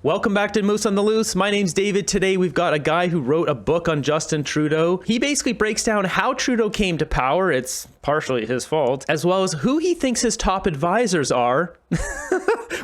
Welcome back to Moose on the Loose. My name's David. Today we've got a guy who wrote a book on Justin Trudeau. He basically breaks down how Trudeau came to power. It's partially his fault, as well as who he thinks his top advisors are,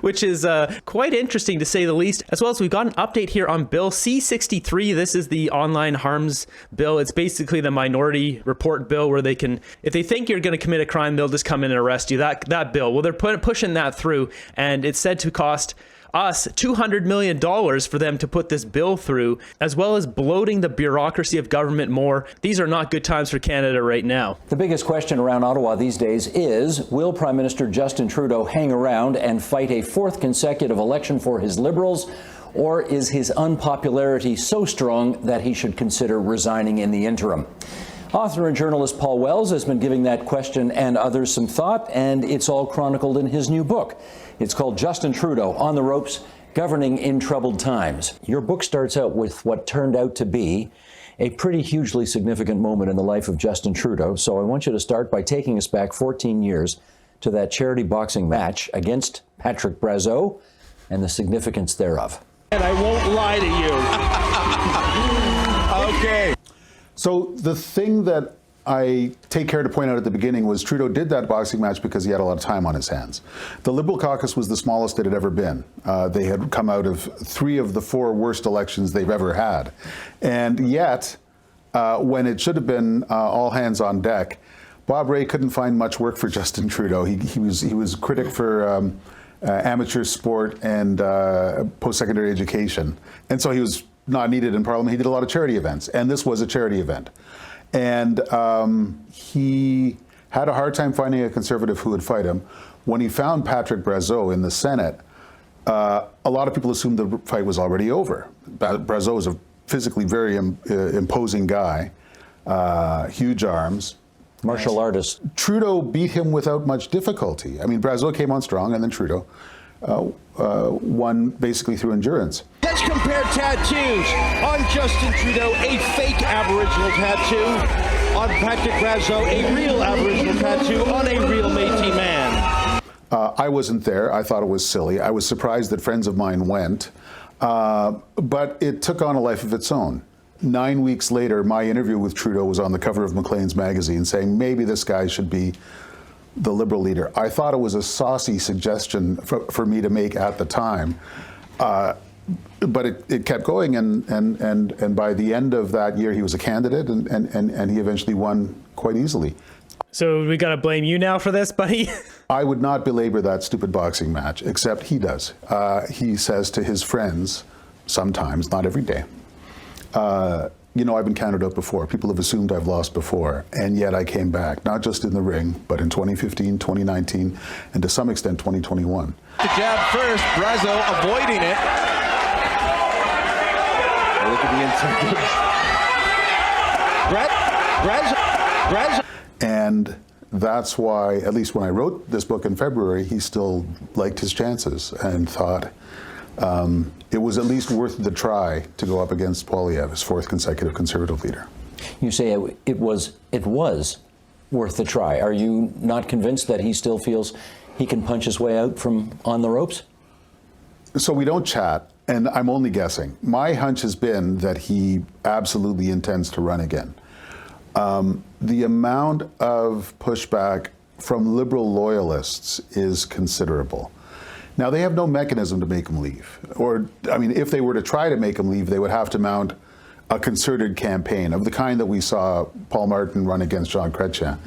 which is quite interesting to say the least. As well as we've got an update here on Bill C-63. This is the online harms bill. It's basically the minority report bill where they can, if they think you're going to commit a crime, they'll just come in and arrest you. That bill, well, they're pushing that through, and it's said to cost us $200 million for them to put this bill through, as well as bloating the bureaucracy of government more. These are not good times for Canada right now. The biggest question around Ottawa these days is, will Prime Minister Justin Trudeau hang around and fight a fourth consecutive election for his Liberals, or is his unpopularity so strong that he should consider resigning in the interim? Author and journalist Paul Wells has been giving that question and others some thought, and it's all chronicled in his new book. It's called Justin Trudeau, On the Ropes, Governing in Troubled Times. Your book starts out with what turned out to be a pretty hugely significant moment in the life of Justin Trudeau. So I want you to start by taking us back 14 years to that charity boxing match against Patrick Brazeau and the significance thereof. And I won't lie to you. Okay. So the thing that I take care to point out at the beginning was Trudeau did that boxing match because he had a lot of time on his hands. The Liberal caucus was the smallest it had ever been. They had come out of 3 of the 4 worst elections they've ever had. And yet, when it should have been all hands on deck, Bob Rae couldn't find much work for Justin Trudeau. He was critic for amateur sport and post-secondary education. And so he was not needed in Parliament. He did a lot of charity events, and this was a charity event. And he had a hard time finding a Conservative who would fight him. When he found Patrick Brazeau in the Senate, a lot of people assumed the fight was already over. Brazeau is a physically very imposing guy, huge arms. Martial artist. Trudeau beat him without much difficulty. I mean, Brazeau came on strong, and then Trudeau won basically through endurance. Let's compare tattoos. On Justin Trudeau, a fake Aboriginal tattoo. On Patrick Brazeau, a real Aboriginal tattoo on a real Métis man. I wasn't there. I thought it was silly. I was surprised that friends of mine went. But it took on a life of its own. 9 weeks later, my interview with Trudeau was on the cover of Maclean's magazine saying maybe this guy should be the Liberal leader. I thought it was a saucy suggestion for me to make at the time. But it kept going, and by the end of that year, he was a candidate, and he eventually won quite easily. So we got to blame you now for this, buddy? I would not belabor that stupid boxing match, except he does. He says to his friends, sometimes, not every day, you know, I've been counted out before. People have assumed I've lost before, and yet I came back, not just in the ring, but in 2015, 2019, and to some extent 2021. The jab first, Brazeau avoiding it. Look at the incentive. Brazeau. And that's why, at least when I wrote this book in February, he still liked his chances and thought it was at least worth the try to go up against Poilievre, his 4th consecutive Conservative leader. You say it was worth the try. Are you not convinced that he still feels he can punch his way out from on the ropes? So we don't chat, and I'm only guessing. My hunch has been that he absolutely intends to run again. The amount of pushback from Liberal loyalists is considerable. Now, they have no mechanism to make him leave. Or, I mean, if they were to try to make him leave, they would have to mount a concerted campaign of the kind that we saw Paul Martin run against Jean Chrétien.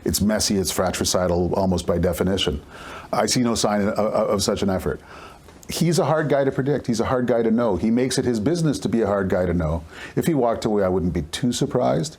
It's messy, it's fratricidal almost by definition. I see no sign of such an effort. He's a hard guy to predict. He's a hard guy to know. He makes it his business to be a hard guy to know. If he walked away, I wouldn't be too surprised.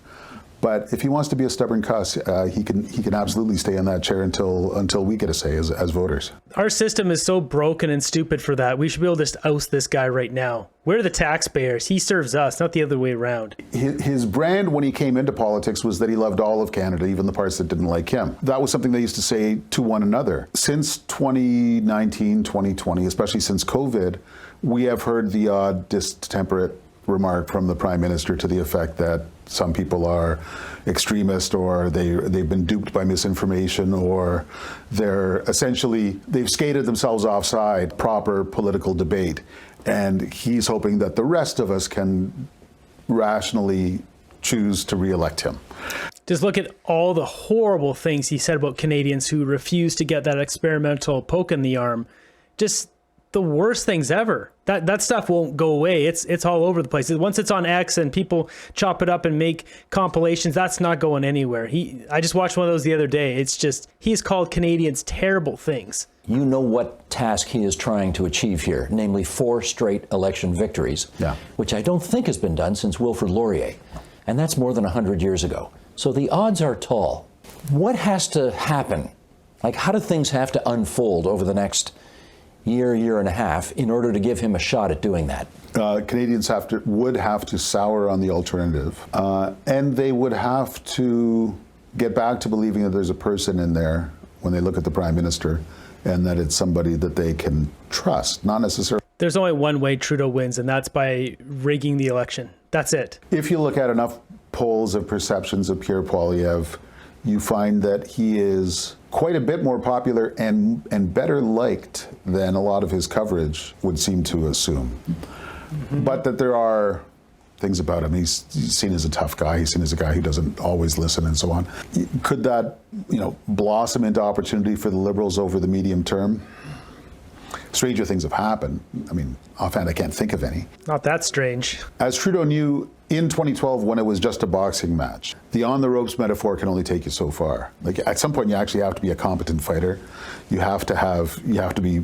But if he wants to be a stubborn cuss, he can absolutely stay in that chair until we get a say as voters. Our system is so broken and stupid for that. We should be able to just oust this guy right now. We're the taxpayers. He serves us, not the other way around. His brand when he came into politics was that he loved all of Canada, even the parts that didn't like him. That was something they used to say to one another. Since 2019, 2020, especially since COVID, we have heard the odd distemperate remark from the Prime Minister to the effect that some people are extremist, or they've been duped by misinformation, or they've skated themselves offside proper political debate. And he's hoping that the rest of us can rationally choose to re-elect him. Just look at all the horrible things he said about Canadians who refused to get that experimental poke in the arm. Just the worst things ever. That stuff won't go away. It's all over the place. Once it's on X and people chop it up and make compilations, that's not going anywhere. I just watched one of those the other day. It's just, he's called Canadians terrible things. You know what task he is trying to achieve here, namely 4 straight election victories, which I don't think has been done since Wilfrid Laurier. And that's more than 100 years ago. So the odds are tall. What has to happen? Like, how do things have to unfold over the next year and a half in order to give him a shot at doing that? Canadians would have to sour on the alternative, and they would have to get back to believing that there's a person in there when they look at the Prime Minister, and that it's somebody that they can trust, not necessarily. There's only one way Trudeau wins, and that's by rigging the election. That's it. If you look at enough polls of perceptions of Pierre Poilievre, you find that he is quite a bit more popular and better liked than a lot of his coverage would seem to assume. But that there are things about him. He's seen as a tough guy. He's seen as a guy who doesn't always listen and so on. Could that, blossom into opportunity for the Liberals over the medium term? Stranger things have happened. I mean, offhand, I can't think of any. Not that strange. As Trudeau knew in 2012, when it was just a boxing match, the on-the-ropes metaphor can only take you so far. Like, at some point, you actually have to be a competent fighter. You have to be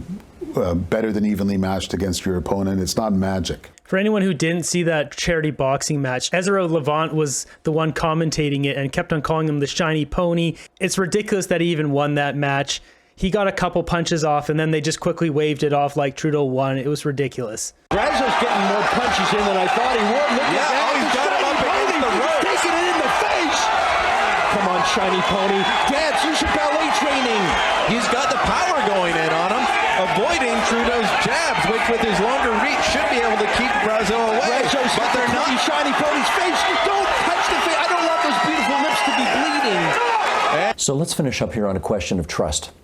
better than evenly matched against your opponent. It's not magic. For anyone who didn't see that charity boxing match, Ezra Levant was the one commentating it and kept on calling him the shiny pony. It's ridiculous that he even won that match. He got a couple punches off, and then they just quickly waved it off like Trudeau won. It was ridiculous. Brazo's getting more punches in than I thought he would. Look at that. He's got him up against the ropes. Taking it in the face. Come on, shiny pony. Dance, use your ballet training. He's got the power going in on him, avoiding Trudeau's jabs, which with his longer reach should be able to keep Brazo away. But they're not. Shiny pony's face. Don't touch the face. I don't want those beautiful lips to be bleeding. So let's finish up here on a question of trust.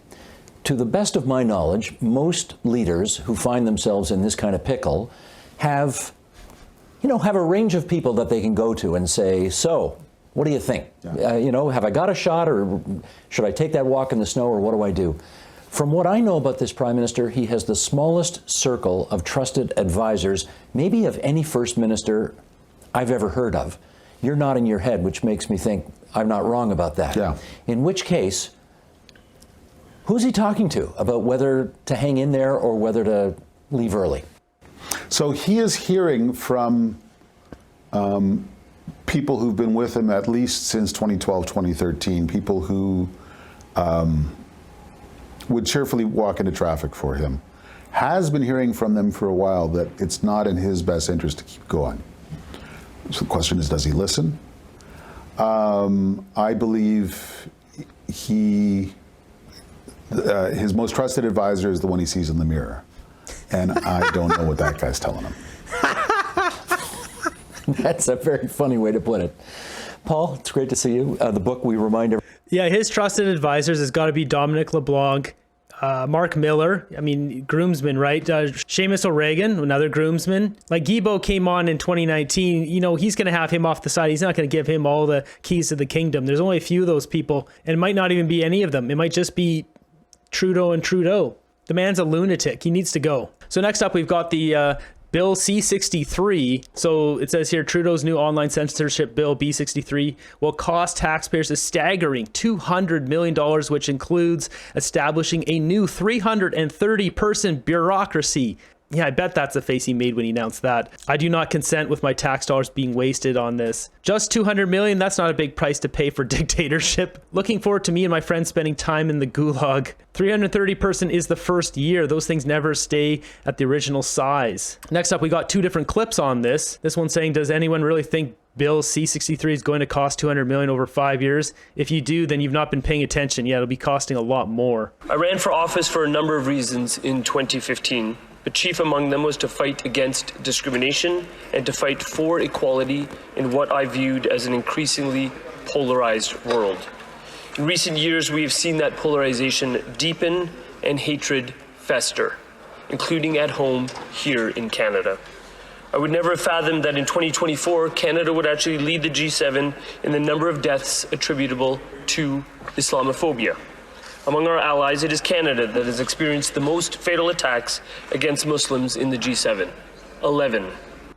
To the best of my knowledge, most leaders who find themselves in this kind of pickle have a range of people that they can go to and say, so, what do you think? Have I got a shot, or should I take that walk in the snow, or what do I do? From what I know about this Prime Minister, he has the smallest circle of trusted advisors, maybe of any First Minister I've ever heard of. You're nodding your head, which makes me think I'm not wrong about that. Yeah. In which case, who's he talking to about whether to hang in there or whether to leave early? So he is hearing from people who've been with him at least since 2012, 2013, people who would cheerfully walk into traffic for him, has been hearing from them for a while that it's not in his best interest to keep going. So the question is, does he listen? I believe his most trusted advisor is the one he sees in the mirror. And I don't know what that guy's telling him. That's a very funny way to put it. Paul, it's great to see you. The book, we remind everyone. Yeah, his trusted advisors has got to be Dominic LeBlanc, Mark Miller, groomsman, right? Seamus O'Regan, another groomsman. Like Guilbeault came on in 2019, he's going to have him off the side. He's not going to give him all the keys to the kingdom. There's only a few of those people, and it might not even be any of them. It might just be Trudeau and Trudeau. The man's a lunatic. He needs to go. So next up, we've got the Bill C-63. So it says here, Trudeau's new online censorship bill, B-63, will cost taxpayers a staggering $200 million, which includes establishing a new 330-person bureaucracy. Yeah, I bet that's the face he made when he announced that. I do not consent with my tax dollars being wasted on this. Just $200 million, that's not a big price to pay for dictatorship. Looking forward to me and my friends spending time in the gulag. 330 person is the first year. Those things never stay at the original size. Next up, we got 2 different clips on this. This one saying, does anyone really think Bill C-63 is going to cost $200 million over 5 years? If you do, then you've not been paying attention. Yeah, it'll be costing a lot more. I ran for office for a number of reasons in 2015. But chief among them was to fight against discrimination and to fight for equality in what I viewed as an increasingly polarized world. In recent years, we have seen that polarization deepen and hatred fester. including at home here in Canada. I would never have fathomed that in 2024, Canada would actually lead the G7 in the number of deaths attributable to Islamophobia. Among our allies, it is Canada that has experienced the most fatal attacks against Muslims in the G7, 11.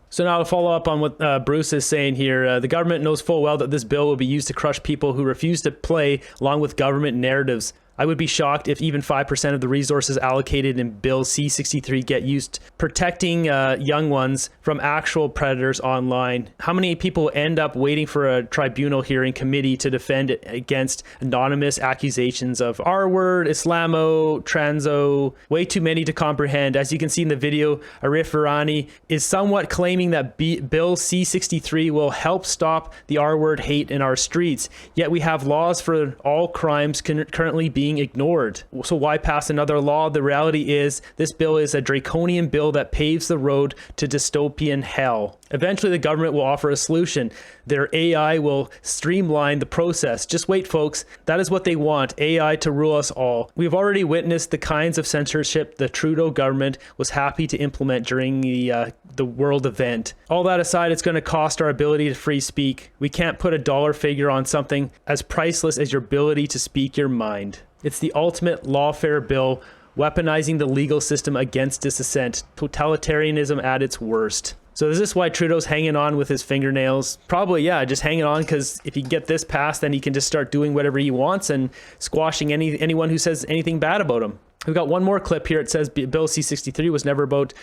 So now to follow up on what Bruce is saying here, the government knows full well that this bill will be used to crush people who refuse to play along with government narratives. I would be shocked if even 5% of the resources allocated in Bill C-63 get used protecting young ones from actual predators online. How many people end up waiting for a tribunal hearing committee to defend against anonymous accusations of R-word, Islamo, transo? Way too many to comprehend. As you can see in the video, Arif Virani is somewhat claiming that Bill C-63 will help stop the R-word hate in our streets. Yet we have laws for all crimes currently being ignored. So why pass another law? The reality is this bill is a draconian bill that paves the road to dystopian hell. Eventually the government will offer a solution. Their AI will streamline the process. Just wait, folks. That is what they want, AI to rule us all. We've already witnessed the kinds of censorship the Trudeau government was happy to implement during the world event. All that aside, it's going to cost our ability to free speak. We can't put a dollar figure on something as priceless as your ability to speak your mind. It's the ultimate lawfare bill, weaponizing the legal system against dissent, totalitarianism at its worst. So is this why Trudeau's hanging on with his fingernails? Probably, yeah, just hanging on because if he can get this passed, then he can just start doing whatever he wants and squashing anyone who says anything bad about him. We've got one more clip here. It says Bill C-63 was never about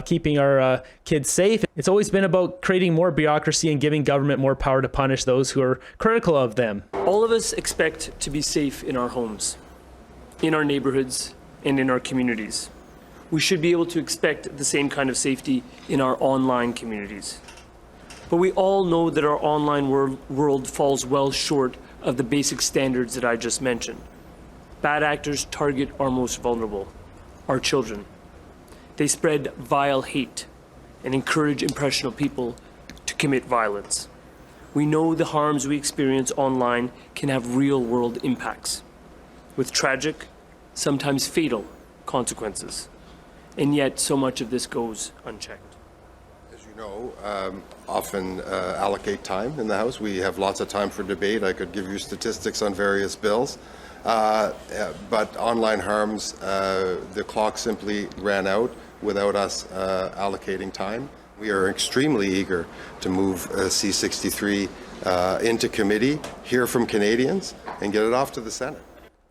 keeping our kids safe. It's always been about creating more bureaucracy and giving government more power to punish those who are critical of them. All of us expect to be safe in our homes, in our neighborhoods, and in our communities. We should be able to expect the same kind of safety in our online communities. But we all know that our online world falls well short of the basic standards that I just mentioned. Bad actors target our most vulnerable, our children. They spread vile hate and encourage impressionable people to commit violence. We know the harms we experience online can have real-world impacts, with tragic, sometimes fatal, consequences. And yet, so much of this goes unchecked. As you know, often allocate time in the House. We have lots of time for debate. I could give you statistics on various bills. But online harms, the clock simply ran out without us allocating time. We are extremely eager to move C-63 into committee, hear from Canadians, and get it off to the Senate.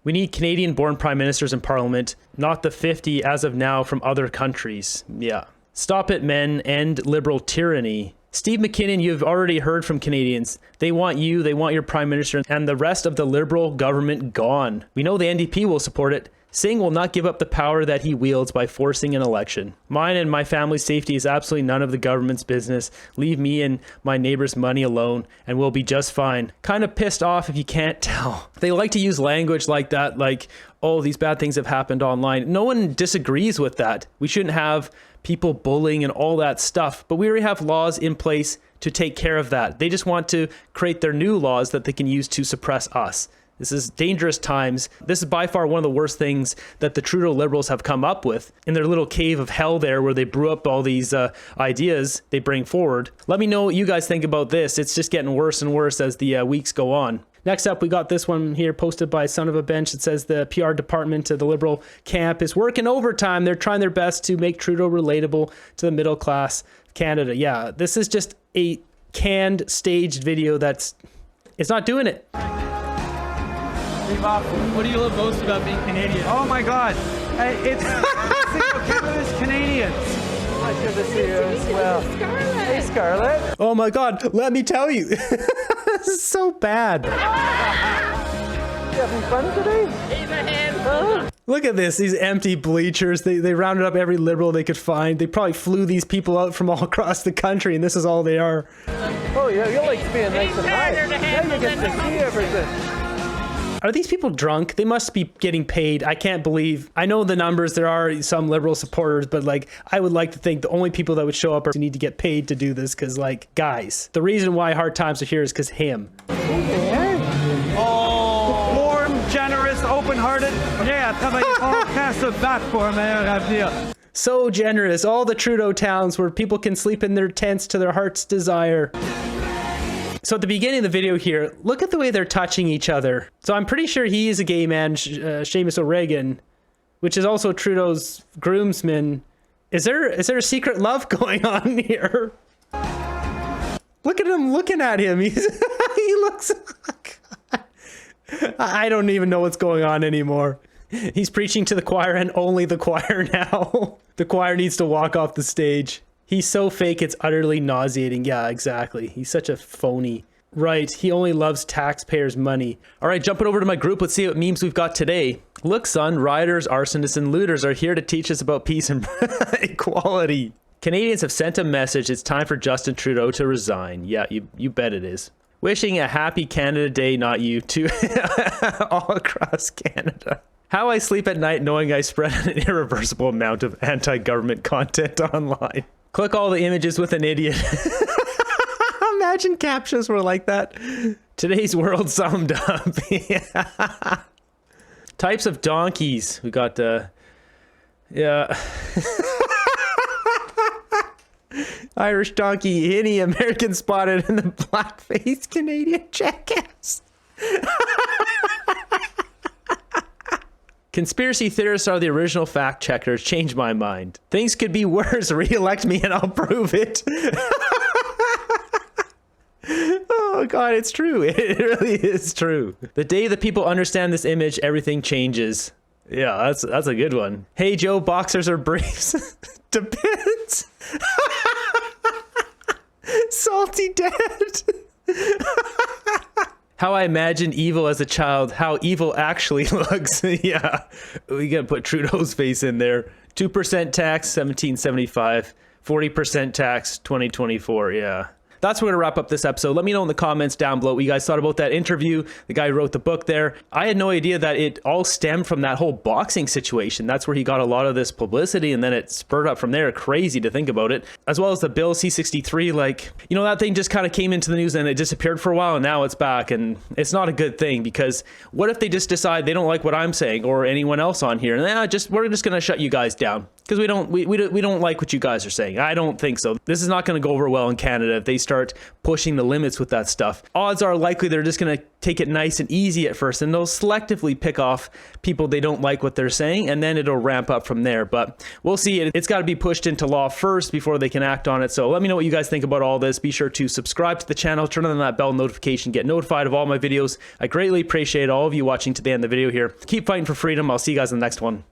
We need Canadian-born prime ministers in parliament, not the 50 as of now from other countries. Yeah. Stop it, men. End liberal tyranny. Steve McKinnon, you've already heard from Canadians. They want you, they want your prime minister, and the rest of the liberal government gone. We know the NDP will support it. Singh will not give up the power that he wields by forcing an election. Mine and my family's safety is absolutely none of the government's business. Leave me and my neighbor's money alone, and we'll be just fine. Kind of pissed off if you can't tell. They like to use language like that, like, oh, these bad things have happened online. No one disagrees with that. We shouldn't have people bullying and all that stuff, but we already have laws in place to take care of that. They just want to create their new laws that they can use to suppress us. This is dangerous times. This is by far one of the worst things that the Trudeau Liberals have come up with in their little cave of hell there where they brew up all these ideas they bring forward. Let me know what you guys think about this. It's just getting worse and worse as the weeks go on. Next up, we got this one here posted by Son of a Bench. It says the PR department of the Liberal camp is working overtime. They're trying their best to make Trudeau relatable to the middle class of Canada. Yeah, this is just a canned, staged video it's not doing it. What do you love most about being Canadian? Oh my God, it's Canada's Canadians. Nice good to see you as well. Scarlett. Hey, Scarlett. Oh my God, let me tell you. This is so bad. You having fun today? Look at this, these empty bleachers. They rounded up every Liberal they could find. They probably flew these people out from all across the country, and this is all they are. Oh yeah, you like being nice and high. Now you get to see everything. Are these people drunk? They must be getting paid. I can't believe. I know the numbers. There are some Liberal supporters, but like, I would like to think the only people that would show up are need to get paid to do this. Cause like, guys, the reason why hard times are here is cause him. Oh, warm, generous, open-hearted. Yeah, travailler fort, faire ce bac pour un meilleur avenir. So generous. All the Trudeau towns where people can sleep in their tents to their heart's desire. So at the beginning of the video here, look at the way they're touching each other. So I'm pretty sure he is a gay man, Seamus O'Regan, which is also Trudeau's groomsman. Is there a secret love going on here? Look at him looking at him. He looks... I don't even know what's going on anymore. He's preaching to the choir and only the choir now. The choir needs to walk off the stage. He's so fake, it's utterly nauseating. Yeah, exactly. He's such a phony. Right, he only loves taxpayers' money. All right, jumping over to my group, let's see what memes we've got today. Look, son, rioters, arsonists, and looters are here to teach us about peace and equality. Canadians have sent a message. It's time for Justin Trudeau to resign. Yeah, you bet it is. Wishing a happy Canada Day, not you, to all across Canada. How I sleep at night knowing I spread an irreversible amount of anti-government content online. Click all the images with an idiot. Imagine captions were like that. Today's world summed up. Yeah. Types of donkeys. We got yeah. Irish donkey, Hinny, American spotted, and the black-faced Canadian jackass. Conspiracy theorists are the original fact checkers. Change my mind. Things could be worse. Re-elect me and I'll prove it. Oh God, it's true. It really is true. The day that people understand this image, everything changes. Yeah, that's a good one. Hey Joe, boxers or briefs? Depends. Salty dad. How I imagined evil as a child, how evil actually looks. Yeah, we gotta put Trudeau's face in there. 2% tax, 1775. 40% tax, 2024. Yeah. That's where we're going to wrap up this episode. Let me know in the comments down below what you guys thought about that interview, the guy who wrote the book there. I had no idea that it all stemmed from that whole boxing situation. That's where he got a lot of this publicity, and then it spurred up from there. Crazy to think about it. As well as the Bill C-63, like, you know, that thing just kind of came into the news and it disappeared for a while, and now it's back, and it's not a good thing, because what if they just decide they don't like what I'm saying or anyone else on here, and we're just going to shut you guys down because we don't like what you guys are saying. I don't think so. This is not going to go over well in Canada if they start pushing the limits with that stuff. Odds are likely they're just going to take it nice and easy at first, and they'll selectively pick off people they don't like what they're saying, and then it'll ramp up from there. But we'll see. It's got to be pushed into law first before they can act on it. So let me know what you guys think about all this. Be sure to subscribe to the channel, turn on that bell notification, get notified of all my videos. I greatly appreciate all of you watching to the end of the video here. Keep fighting for freedom. I'll see you guys in the next one.